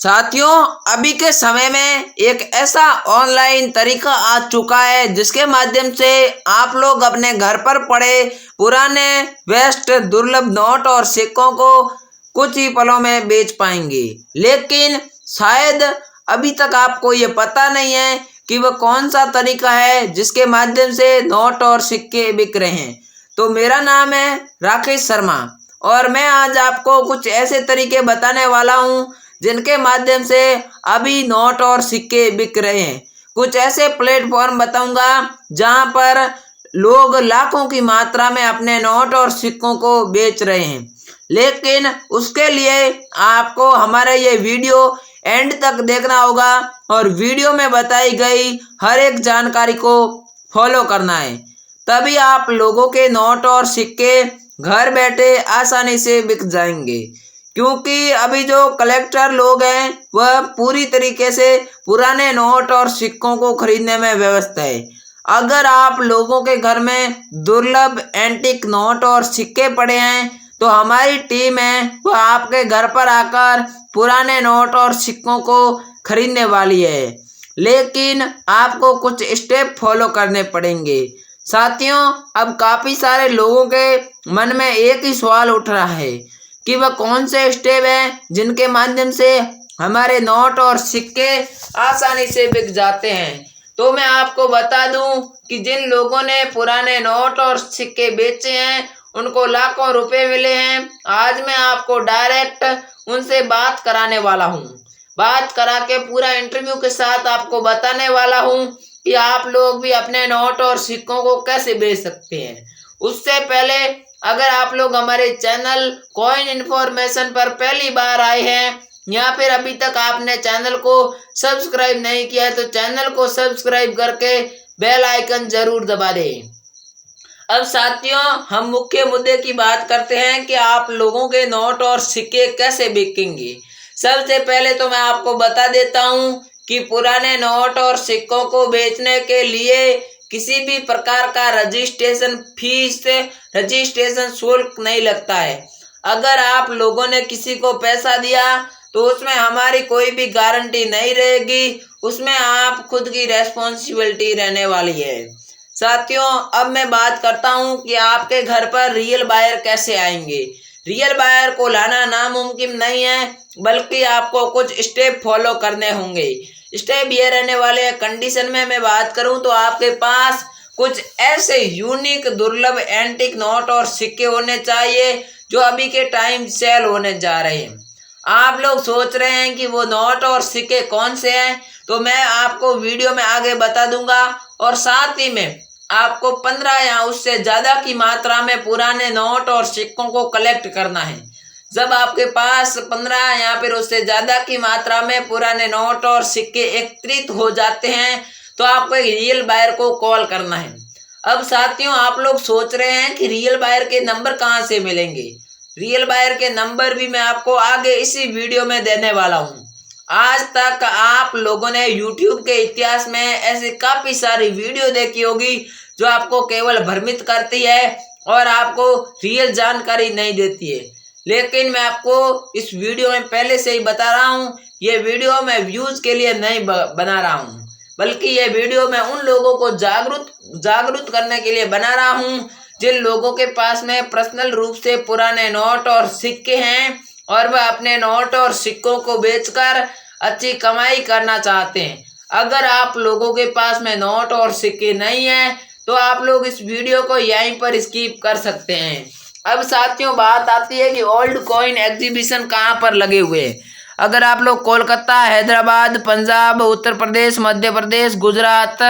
साथियों, अभी के समय में एक ऐसा ऑनलाइन तरीका आ चुका है जिसके माध्यम से आप लोग अपने घर पर पड़े पुराने वेस्ट दुर्लभ नोट और सिक्कों को कुछ ही पलों में बेच पाएंगे। लेकिन शायद अभी तक आपको ये पता नहीं है कि वह कौन सा तरीका है जिसके माध्यम से नोट और सिक्के बिक रहे हैं। तो मेरा नाम है राकेश शर्मा और मैं आज आपको कुछ ऐसे तरीके बताने वाला हूँ जिनके माध्यम से अभी नोट और सिक्के बिक रहे हैं। कुछ ऐसे प्लेटफॉर्म बताऊंगा जहां पर लोग लाखों की मात्रा में अपने नोट और सिक्कों को बेच रहे हैं। लेकिन उसके लिए आपको हमारा ये वीडियो एंड तक देखना होगा और वीडियो में बताई गई हर एक जानकारी को फॉलो करना है, तभी आप लोगों के नोट और सिक्के घर बैठे आसानी से बिक जाएंगे। क्योंकि अभी जो कलेक्टर लोग हैं वह पूरी तरीके से पुराने नोट और सिक्कों को खरीदने में व्यस्त है। अगर आप लोगों के घर में दुर्लभ एंटीक नोट और सिक्के पड़े हैं तो हमारी टीम है वह आपके घर पर आकर पुराने नोट और सिक्कों को खरीदने वाली है। लेकिन आपको कुछ स्टेप फॉलो करने पड़ेंगे। साथियों, अब काफ़ी सारे लोगों के मन में एक ही सवाल उठ रहा है कि वह कौन से स्टेप हैं जिनके माध्यम से हमारे नोट और सिक्के आसानी से बिक जाते हैं। तो मैं आपको बता दूं कि जिन लोगों ने पुराने नोट और सिक्के बेचे हैं उनको लाखों रुपए मिले हैं। आज मैं आपको डायरेक्ट उनसे बात कराने वाला हूं। बात करा के पूरा इंटरव्यू के साथ आपको बताने वाला हूं कि आप लोग भी अपने नोट और सिक्कों को कैसे बेच सकते हैं। उससे पहले अगर आप लोग हमारे चैनल कॉइन इन्फॉर्मेशन पर पहली बार आए हैं या फिर अभी तक आपने चैनल को सब्सक्राइब नहीं किया है तो चैनल को सब्सक्राइब करके बेल आइकन जरूर दबा दें। अब साथियों, हम मुख्य मुद्दे की बात करते हैं कि आप लोगों के नोट और सिक्के कैसे बिकेंगे। सबसे पहले तो मैं आपको बता देता हूं कि पुराने नोट और सिक्कों को बेचने के लिए किसी भी प्रकार का रजिस्ट्रेशन शुल्क नहीं लगता है। अगर आप लोगों ने किसी को पैसा दिया तो उसमें हमारी कोई भी गारंटी नहीं रहेगी, उसमें आप खुद की रेस्पॉन्सिबिलिटी रहने वाली है। साथियों, अब मैं बात करता हूं कि आपके घर पर रियल बायर कैसे आएंगे। रियल बायर को लाना नामुमकिन नहीं है, बल्कि आपको कुछ स्टेप फॉलो करने होंगे। स्टेप ये रहने वाले कंडीशन में मैं बात करूं तो आपके पास कुछ ऐसे यूनिक दुर्लभ एंटिक नोट और सिक्के होने चाहिए जो अभी के टाइम सेल होने जा रहे हैं। आप लोग सोच रहे हैं कि वो नोट और सिक्के कौन से हैं, तो मैं आपको वीडियो में आगे बता दूंगा और साथ ही में आपको 15 या उससे ज़्यादा की मात्रा में पुराने नोट और सिक्कों को कलेक्ट करना है। जब आपके पास 15 या फिर उससे ज़्यादा की मात्रा में पुराने नोट और सिक्के एकत्रित हो जाते हैं तो आपको एक रियल बायर को कॉल करना है। अब साथियों, आप लोग सोच रहे हैं कि रियल बायर के नंबर कहाँ से मिलेंगे। रियल बायर के नंबर भी मैं आपको आगे इसी वीडियो में देने वाला हूँ। आज तक आप लोगों ने YouTube के इतिहास में ऐसी काफ़ी सारी वीडियो देखी होगी जो आपको केवल भ्रमित करती है और आपको रियल जानकारी नहीं देती है। लेकिन मैं आपको इस वीडियो में पहले से ही बता रहा हूँ, ये वीडियो मैं व्यूज़ के लिए नहीं बना रहा हूँ, बल्कि ये वीडियो मैं उन लोगों को जागरूक करने के लिए बना रहा हूँ जिन लोगों के पास में पर्सनल रूप से पुराने नोट और सिक्के हैं और वह अपने नोट और सिक्कों को बेचकर अच्छी कमाई करना चाहते हैं। अगर आप लोगों के पास में नोट और सिक्के नहीं हैं तो आप लोग इस वीडियो को यहीं पर स्किप कर सकते हैं। अब साथियों, बात आती है कि ओल्ड कॉइन एग्जीबिशन कहाँ पर लगे हुए हैं। अगर आप लोग कोलकाता, हैदराबाद, पंजाब, उत्तर प्रदेश, मध्य प्रदेश, गुजरात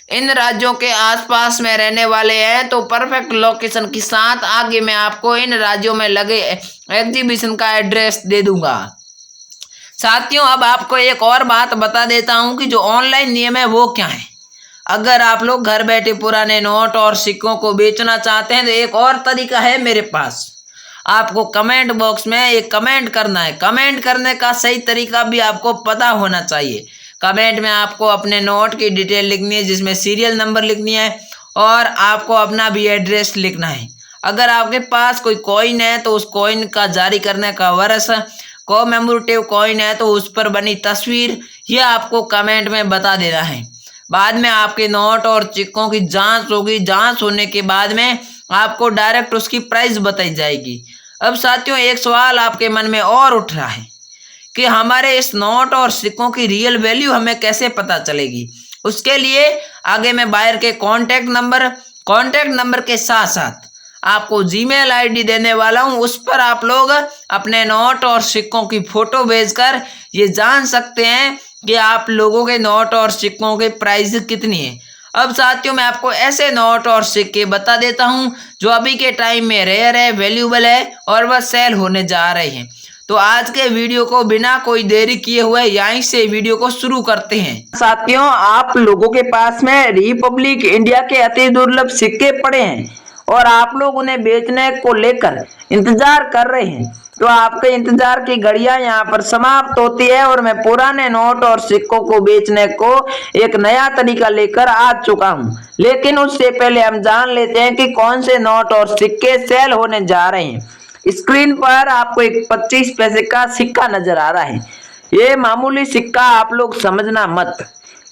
इन राज्यों के आसपास में रहने वाले हैं तो परफेक्ट लोकेशन के साथ आगे मैं आपको इन राज्यों में लगे एग्जीबिशन का एड्रेस दे दूंगा। साथियों, अब आपको एक और बात बता देता हूं कि जो ऑनलाइन नियम है वो क्या है। अगर आप लोग घर बैठे पुराने नोट और सिक्कों को बेचना चाहते हैं तो एक और तरीका है मेरे पास। आपको कमेंट बॉक्स में एक कमेंट करना है। कमेंट करने का सही तरीका भी आपको पता होना चाहिए। कमेंट में आपको अपने नोट की डिटेल लिखनी है, जिसमें सीरियल नंबर लिखनी है और आपको अपना भी एड्रेस लिखना है। अगर आपके पास कोई कॉइन है तो उस कॉइन का जारी करने का वर्ष, कॉमेमोरेटिव कॉइन है तो उस पर बनी तस्वीर ये आपको कमेंट में बता देना है। बाद में आपके नोट और सिक्कों की जांच होगी। जांच होने के बाद में आपको डायरेक्ट उसकी प्राइस बताई जाएगी। अब साथियों, एक सवाल आपके मन में और उठ रहा है कि हमारे इस नोट और सिक्कों की रियल वैल्यू हमें कैसे पता चलेगी। उसके लिए आगे मैं बायर के कॉन्टैक्ट नंबर के साथ साथ आपको जीमेल आईडी देने वाला हूं। उस पर आप लोग अपने नोट और सिक्कों की फोटो भेजकर ये जान सकते हैं कि आप लोगों के नोट और सिक्कों की प्राइस कितनी है। अब साथियों, मैं आपको ऐसे नोट और सिक्के बता देता हूं जो अभी के टाइम में रेयर है, वैल्यूएबल है और वह सेल होने जा रहे हैं। तो आज के वीडियो को बिना कोई देरी किए हुए यहीं से वीडियो को शुरू करते हैं। साथियों, आप लोगों के पास में रिपब्लिक इंडिया के अति दुर्लभ सिक्के पड़े हैं और आप लोग उन्हें बेचने को लेकर इंतजार कर रहे हैं, तो आपके इंतजार की घड़ियां यहाँ पर समाप्त होती है और मैं पुराने नोट और सिक्कों को बेचने को एक नया तरीका लेकर आ चुका हूँ। लेकिन उससे पहले हम जान लेते हैं कि कौन से नोट और सिक्के सेल होने जा रहे हैं। स्क्रीन पर आपको एक 25 पैसे का सिक्का नजर आ रहा है। ये मामूली सिक्का आप लोग समझना मत,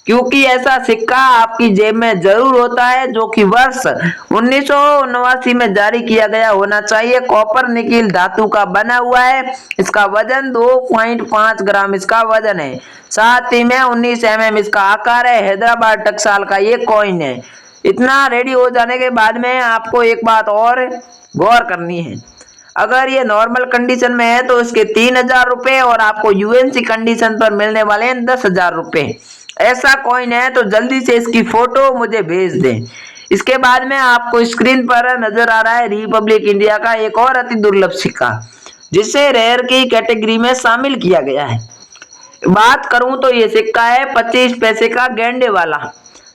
क्योंकि ऐसा सिक्का आपकी जेब में जरूर होता है जो कि वर्ष 1979 में जारी किया गया होना चाहिए। कॉपर निकिल धातु का बना हुआ है। इसका वजन 2.5 ग्राम इसका वजन है। साथ ही में 19 mm इसका आकार है। हैदराबाद टकसाल का ये कॉइन है। इतना रेडी हो जाने के बाद में आपको एक बात और गौर करनी है। अगर ये नॉर्मल कंडीशन में है तो इसके 3000 रुपए और आपको यूएनसी कंडीशन पर मिलने वाले हैं 10,000 रुपए। ऐसा कॉइन है तो जल्दी से इसकी फोटो मुझे भेज दें। इसके बाद में आपको स्क्रीन पर नजर आ रहा है रिपब्लिक इंडिया का एक और अति दुर्लभ सिक्का, जिसे रेयर की कैटेगरी में शामिल किया गया है। बात करूं तो ये सिक्का है 25 पैसे का गेंडे वाला,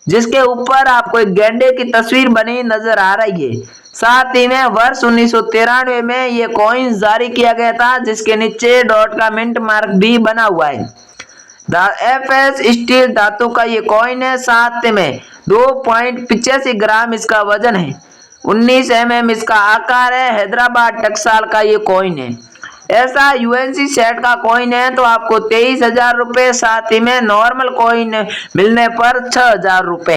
जिसके ऊपर आपको एक गेंडे की तस्वीर बनी नजर आ रही है। साथ ही में वर्ष 1993 में ये कॉइन जारी किया गया था, जिसके नीचे डॉट का मिंट मार्क भी बना हुआ है। FS स्टील धातु का ये कॉइन है। साथ में 2.85 ग्राम इसका वजन है। 19 mm इसका आकार है। हैदराबाद टकसाल का ये कॉइन है। ऐसा यूएनसी सेट का कॉइन है तो आपको 23,000 रुपए। साथ ही में नॉर्मल कॉइन मिलने पर 6,000 रुपए।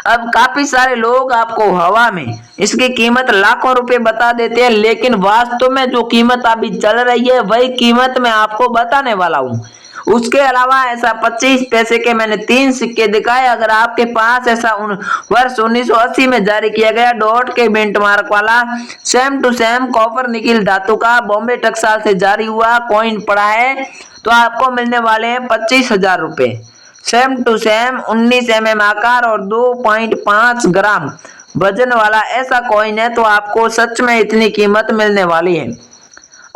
अब काफी सारे लोग आपको हवा में इसकी कीमत लाखों रुपए बता देते हैं, लेकिन वास्तव में जो कीमत अभी चल रही है वही कीमत मैं आपको बताने वाला हूँ। उसके अलावा ऐसा 25 पैसे के मैंने 3 सिक्के दिखाए। अगर आपके पास ऐसा वर्ष 1980 में जारी किया गया डॉट के मिंट मार्क वाला same to same copper nickel धातु का बॉम्बे टकसाल से जारी हुआ कॉइन पड़ा है तो आपको मिलने वाले हैं 25,000 रुपए। सेम टू सेम 19 mm आकार और 2.5 ग्राम वजन वाला ऐसा कॉइन है तो आपको सच में इतनी कीमत मिलने वाली है।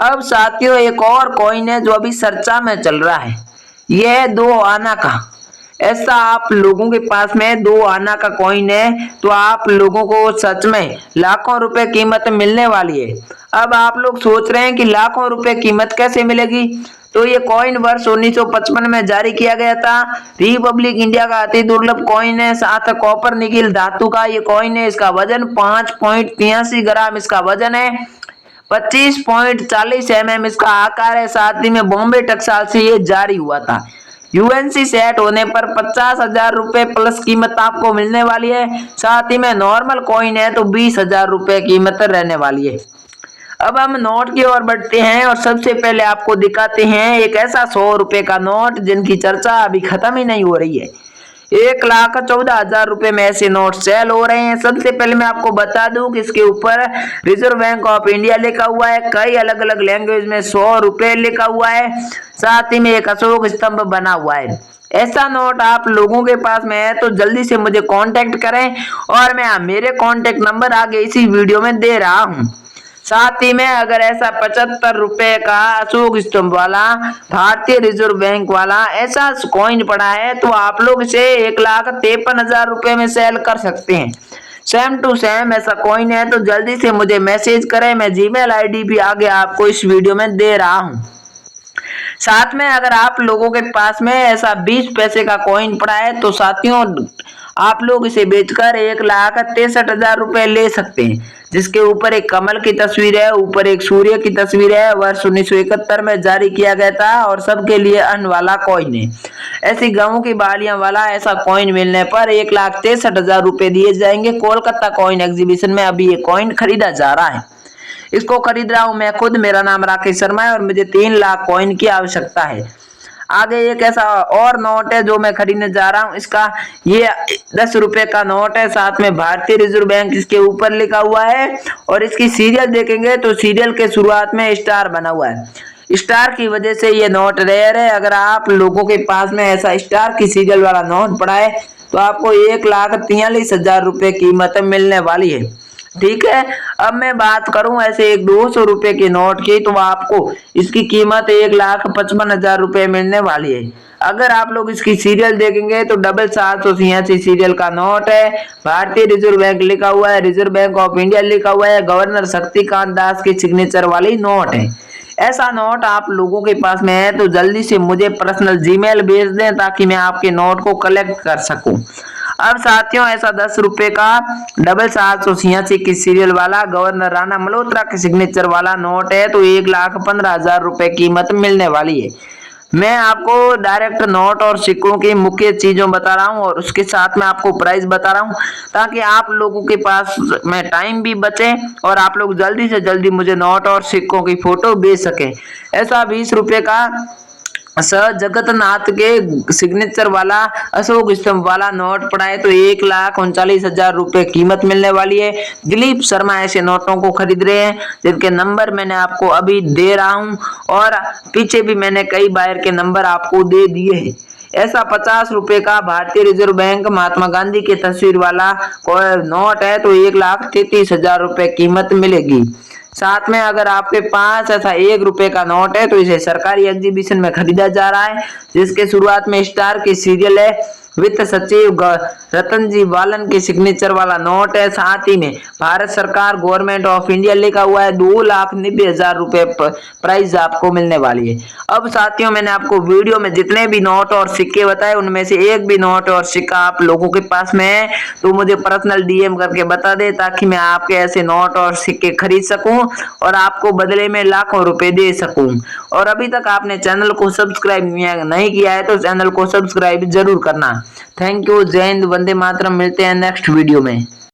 अब साथियों, एक और कॉइन है जो अभी चर्चा में चल रहा है। यह है 2 आना का। ऐसा आप लोगों के पास में 2 आना का कॉइन है तो आप लोगों को सच में लाखों रुपए कीमत मिलने वाली है। अब आप लोग सोच रहे हैं कि लाखों रुपए कीमत कैसे मिलेगी, तो ये कॉइन वर्ष 1955 में जारी किया गया था। रिपब्लिक इंडिया का अति दुर्लभ कॉइन है। साथ कॉपर निकिल धातु का ये कॉइन है। इसका वजन 5.83 ग्राम इसका वजन है। 25.40 mm इसका आकार है। साथ ही में बॉम्बे टकसाल से ये जारी हुआ था। यूएनसी सेट होने पर 50,000 रुपए प्लस कीमत आपको मिलने वाली है। साथ ही में नॉर्मल कॉइन है तो 20,000 रुपए कीमत रहने वाली है। अब हम नोट की ओर बढ़ते हैं और सबसे पहले आपको दिखाते हैं एक ऐसा 100 रुपए का नोट जिनकी चर्चा अभी खत्म ही नहीं हो रही है। 1,14,000 रुपए में ऐसे नोट सेल हो रहे हैं। सबसे पहले मैं आपको बता दूं कि इसके ऊपर रिजर्व बैंक ऑफ इंडिया लिखा हुआ है। कई अलग अलग लैंग्वेज में 100 रुपए लिखा हुआ है। साथ ही में एक अशोक स्तंभ बना हुआ है। ऐसा नोट आप लोगों के पास में है तो जल्दी से मुझे कांटेक्ट करें और मैं मेरे कांटेक्ट नंबर आगे इसी वीडियो में दे रहा हूं। साथ ही में अगर ऐसा 75 रुपए का अशोक स्तंभ वाला भारतीय रिजर्व बैंक वाला ऐसा कॉइन पड़ा है तो आप लोग इसे 1,53,000 रुपए में सेल कर सकते हैं। सेम टू सेम ऐसा कॉइन है तो जल्दी से मुझे मैसेज करें। मैं जीमेल आईडी भी आगे आपको इस वीडियो में दे रहा हूं। साथ में अगर आप लोगों के पास में ऐसा 20 पैसे का कॉइन पड़ा है तो साथियों आप लोग इसे बेचकर 1,63,000 रुपए ले सकते हैं। जिसके ऊपर एक कमल की तस्वीर है, ऊपर एक सूर्य की तस्वीर है। वर्ष 1971 में जारी किया गया था और सबके लिए अन्न वाला कॉइन है। ऐसी गेहूं की बालियां वाला ऐसा कॉइन मिलने पर 1,63,000 रुपए दिए जाएंगे। कोलकाता कॉइन एग्जीबिशन में अभी ये कॉइन खरीदा जा रहा है। इसको खरीद रहा हूं मैं खुद। मेरा नाम राकेश शर्मा है और मुझे 3 लाख कॉइन की आवश्यकता है। आगे एक ऐसा और नोट है जो मैं खरीदने जा रहा हूँ। इसका ये 10 रुपए का नोट है, साथ में भारतीय रिजर्व बैंक इसके ऊपर लिखा हुआ है और इसकी सीरियल देखेंगे तो सीरियल के शुरुआत में स्टार बना हुआ है। स्टार की वजह से ये नोट रेयर है। अगर आप लोगों के पास में ऐसा स्टार की सीरियल वाला नोट पड़ा है तो आपको 1,43,000 रुपए कीमत मिलने वाली है। ठीक है, अब मैं बात करूं ऐसे एक 200 रुपए के नोट की तो आपको इसकी कीमत 1,55,000 रुपए मिलने वाली है। अगर आप लोग इसकी सीरियल देखेंगे तो 786 सीरियल का नोट है। भारतीय रिजर्व बैंक लिखा हुआ है, रिजर्व बैंक ऑफ इंडिया लिखा हुआ है, गवर्नर शक्तिकांत दास की सिग्नेचर वाली नोट है। ऐसा नोट आप लोगों के पास में है तो जल्दी से मुझे पर्सनल जीमेल भेज दें ताकि मैं आपके नोट को कलेक्ट कर सकूं। अब साथियों ऐसा 10 रुपए का 786 की सीरियल वाला गवर्नर राणा मल्होत्रा के सिग्नेचर वाला नोट है तो 1,15,000 रुपए कीमत मिलने वाली है। मैं आपको डायरेक्ट नोट और सिक्कों की मुख्य चीजों बता रहा हूँ और उसके साथ में आपको प्राइस बता रहा हूँ ताकि आप लोगों के पास में टाइम भी बचे और आप लोग जल्दी से जल्दी मुझे नोट और सिक्कों की फोटो भेज सके। ऐसा 20 रुपए का सर जगन्नाथ के सिग्नेचर वाला अशोक स्तंभ वाला नोट पड़ा है तो 1,39,000 रुपए कीमत मिलने वाली है। दिलीप शर्मा ऐसे नोटों को खरीद रहे हैं जिनके नंबर मैंने आपको अभी दे रहा हूं और पीछे भी मैंने कई बायर के नंबर आपको दे दिए हैं। ऐसा 50 रुपए का भारतीय रिजर्व बैंक महात्मा गांधी की तस्वीर वाला नोट है तो 1,33,000 रुपए कीमत मिलेगी। साथ में अगर आपके पास ऐसा 1 रुपए का नोट है तो इसे सरकारी एग्जीबिशन में खरीदा जा रहा है जिसके शुरुआत में स्टार की सीरियल है। वित्त सचिव रतन जी बालन की सिग्नेचर वाला नोट है। साथ ही में भारत सरकार गवर्नमेंट ऑफ इंडिया लिखा हुआ है। 2,90,000 रुपए प्राइस आपको मिलने वाली है। अब साथियों मैंने आपको वीडियो में जितने भी नोट और सिक्के बताए उनमें से एक भी नोट और सिक्का आप लोगों के पास में है तो मुझे पर्सनल डीएम करके बता दे ताकि मैं आपके ऐसे नोट और सिक्के खरीद सकूं और आपको बदले में लाखों रुपए दे सकूं। और अभी तक आपने चैनल को सब्सक्राइब नहीं किया है तो चैनल को सब्सक्राइब जरूर करना। Thank you. जय हिंद, वंदे मातरम। मिलते हैं नेक्स्ट वीडियो में।